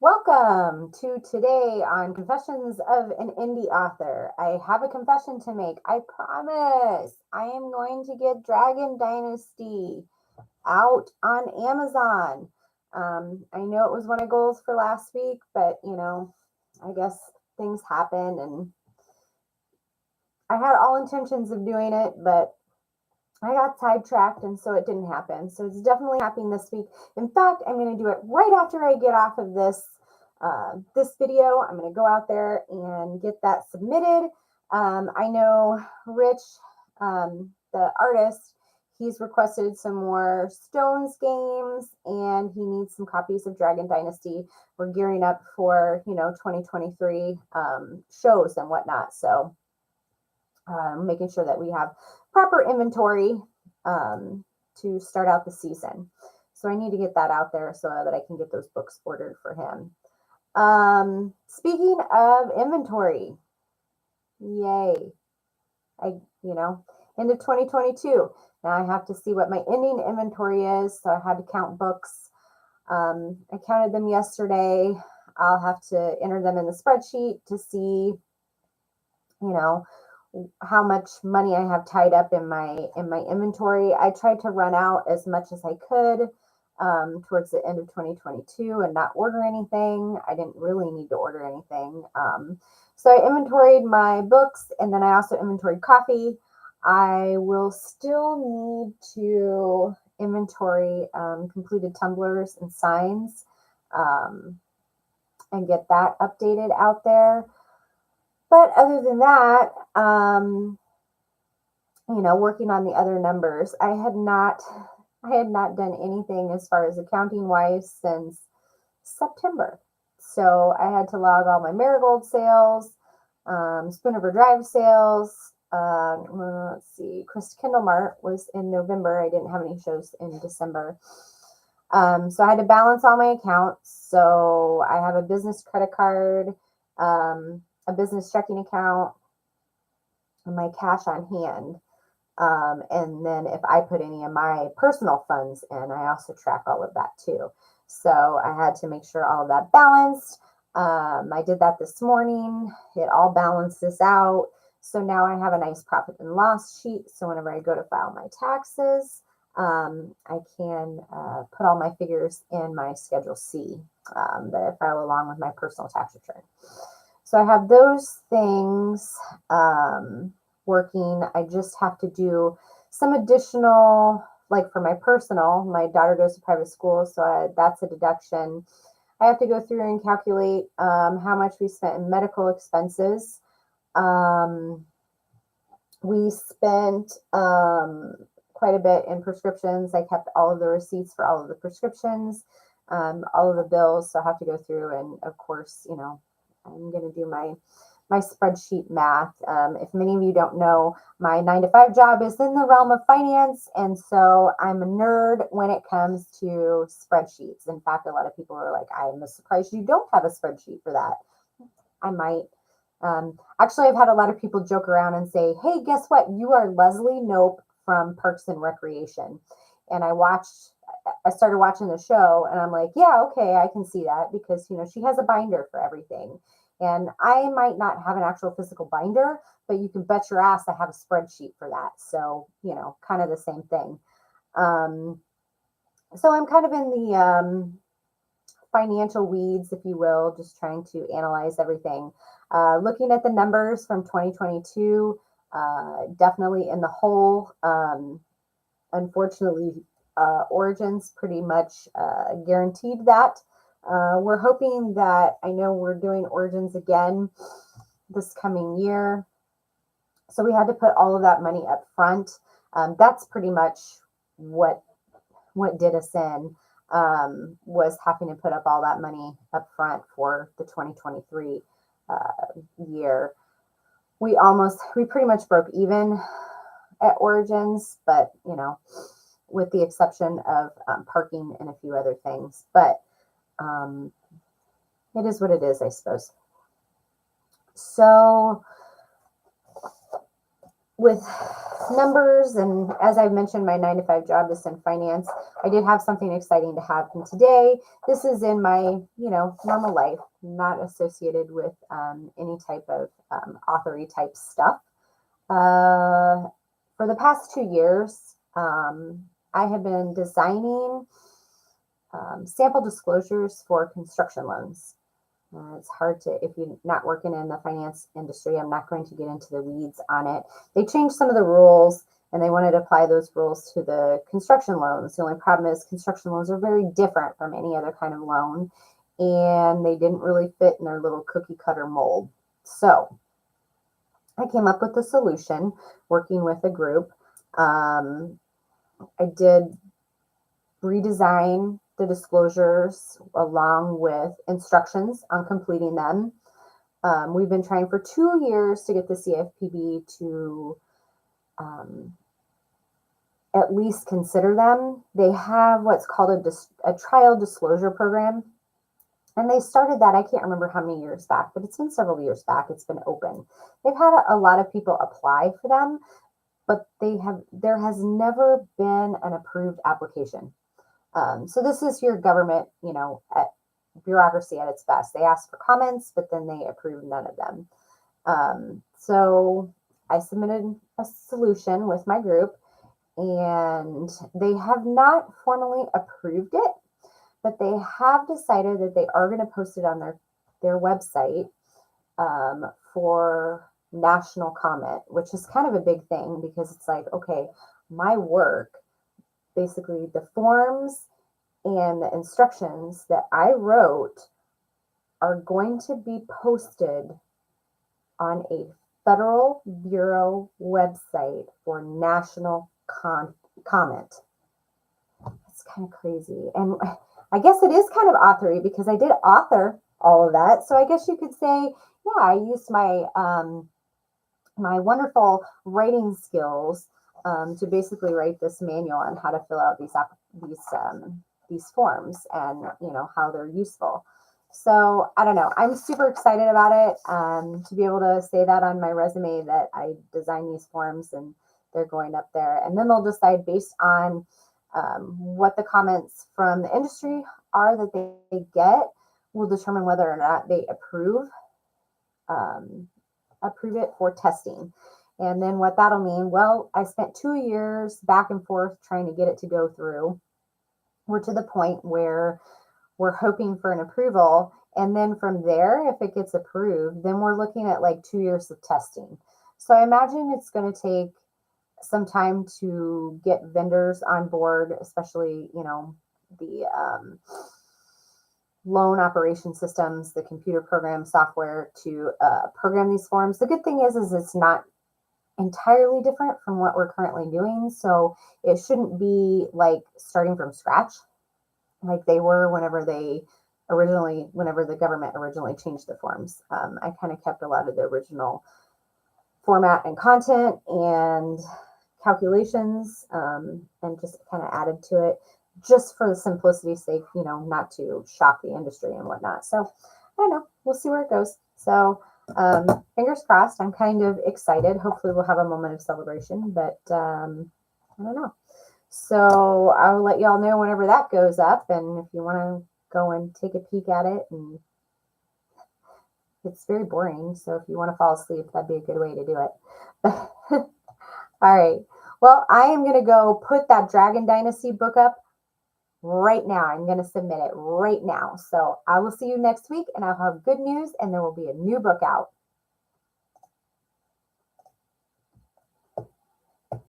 Welcome to today on Confessions of an Indie Author. I have a confession to make. I promise I am going to get Dragon Dynasty out on Amazon. I know it was one of goals for last week, but I guess things happen and I had all intentions of doing it, but I got sidetracked and so it didn't happen. So it's definitely happening this week. In fact, I'm going to do it right after I get off of this video. I'm going to go out there and get that submitted. I know Rich, the artist, he's requested some more Stones games and he needs some copies of Dragon Dynasty. We're gearing up for 2023 shows and whatnot. So making sure that we have proper inventory to start out the season. So I need to get that out there so that I can get those books ordered for him. Speaking of inventory, yay. End of 2022. Now I have to see what my ending inventory is. So I had to count books. I counted them yesterday. I'll have to enter them in the spreadsheet to see, how much money I have tied up in my inventory. I tried to run out as much as I could towards the end of 2022 and not order anything. I didn't really need to order anything. So I inventoried my books and then I also inventoried coffee. I will still need to inventory completed tumblers and signs and get that updated out there. But other than that, working on the other numbers, I had not done anything as far as accounting wise since September. So I had to log all my Marigold sales, Spoon River Drive sales. Let's see, Chris Kindle Mart was in November. I didn't have any shows in December. So I had to balance all my accounts. So I have a business credit card, a business checking account, and my cash on hand. And then if I put any of my personal funds in, I also track all of that too. So I had to make sure all of that balanced. I did that this morning. It all balances out. So now I have a nice profit and loss sheet. So whenever I go to file my taxes, I can put all my figures in my Schedule C that I file along with my personal tax return. So I have those things working. I just have to do some additional, like for my personal, my daughter goes to private school, so that's a deduction. I have to go through and calculate how much we spent in medical expenses. We spent quite a bit in prescriptions. I kept all of the receipts for all of the prescriptions, all of the bills. So I have to go through and, of course, I'm going to do my spreadsheet math. If many of you don't know, my 9-to-5 job is in the realm of finance. And so I'm a nerd when it comes to spreadsheets. In fact, a lot of people are like, I'm surprised you don't have a spreadsheet for that. I might. Actually, I've had a lot of people joke around and say, hey, guess what? You are Leslie Knope from Parks and Recreation. And I started watching the show and I'm like, yeah, okay, I can see that because, she has a binder for everything. And I might not have an actual physical binder, but you can bet your ass I have a spreadsheet for that. So, kind of the same thing. So I'm kind of in the financial weeds, if you will, just trying to analyze everything. Looking at the numbers from 2022, definitely in the hole. Unfortunately, Origins pretty much guaranteed that. We're hoping that, I know we're doing Origins again this coming year. So we had to put all of that money up front. That's pretty much what did us in, was having to put up all that money up front for the 2023 year. We pretty much broke even at Origins, but, with the exception of parking and a few other things. But it is what it is, I suppose. So with numbers, and as I've mentioned, my 9 to 5 job is in finance. I did have something exciting to happen today. This is in my, normal life, not associated with any type of authory type stuff. For the past 2 years, I have been designing sample disclosures for construction loans. It's hard to, if you're not working in the finance industry, I'm not going to get into the weeds on it. They changed some of the rules and they wanted to apply those rules to the construction loans. The only problem is construction loans are very different from any other kind of loan, and they didn't really fit in their little cookie cutter mold. So I came up with a solution working with a group. I did redesign the disclosures along with instructions on completing them. We've been trying for 2 years to get the CFPB to at least consider them. They have what's called a trial disclosure program. And they started that, I can't remember how many years back, but it's been several years back. It's been open. They've had a lot of people apply for them, but there has never been an approved application. So this is your government, at bureaucracy at its best. They ask for comments, but then they approve none of them. So I submitted a solution with my group, and they have not formally approved it, but they have decided that they are going to post it on their website for national comment, which is kind of a big thing because it's like, okay, my work, basically the forms and the instructions that I wrote are going to be posted on a federal bureau website for national comment. It's kind of crazy. And I guess it is kind of authory because I did author all of that. So I guess you could say, yeah, I used my my wonderful writing skills to basically write this manual on how to fill out these forms and how they're useful. So I don't know. I'm super excited about it to be able to say that on my resume that I designed these forms and they're going up there. And then they'll decide based on what the comments from the industry are that they get will determine whether or not they approve it for testing. And then what that'll mean, well, I spent 2 years back and forth trying to get it to go through. We're to the point where we're hoping for an approval. And then from there, if it gets approved, then we're looking at like 2 years of testing. So I imagine it's going to take some time to get vendors on board, especially, the loan operation systems, the computer program software to program these forms. The good thing is it's not entirely different from what we're currently doing. So it shouldn't be like starting from scratch like they were whenever the government originally changed the forms. I kind of kept a lot of the original format and content and calculations and just kind of added to it just for the simplicity's sake, not to shock the industry and whatnot. So I don't know, we'll see where it goes. So fingers crossed. I'm kind of excited. Hopefully we'll have a moment of celebration, but I don't know. So I'll let y'all know whenever that goes up, and if you want to go and take a peek at it. And it's very boring, so if you want to fall asleep, that'd be a good way to do it. All right. Well, I am going to go put that Dragon Dynasty book up right now. I'm going to submit it right now. So I will see you next week, and I'll have good news, and there will be a new book out.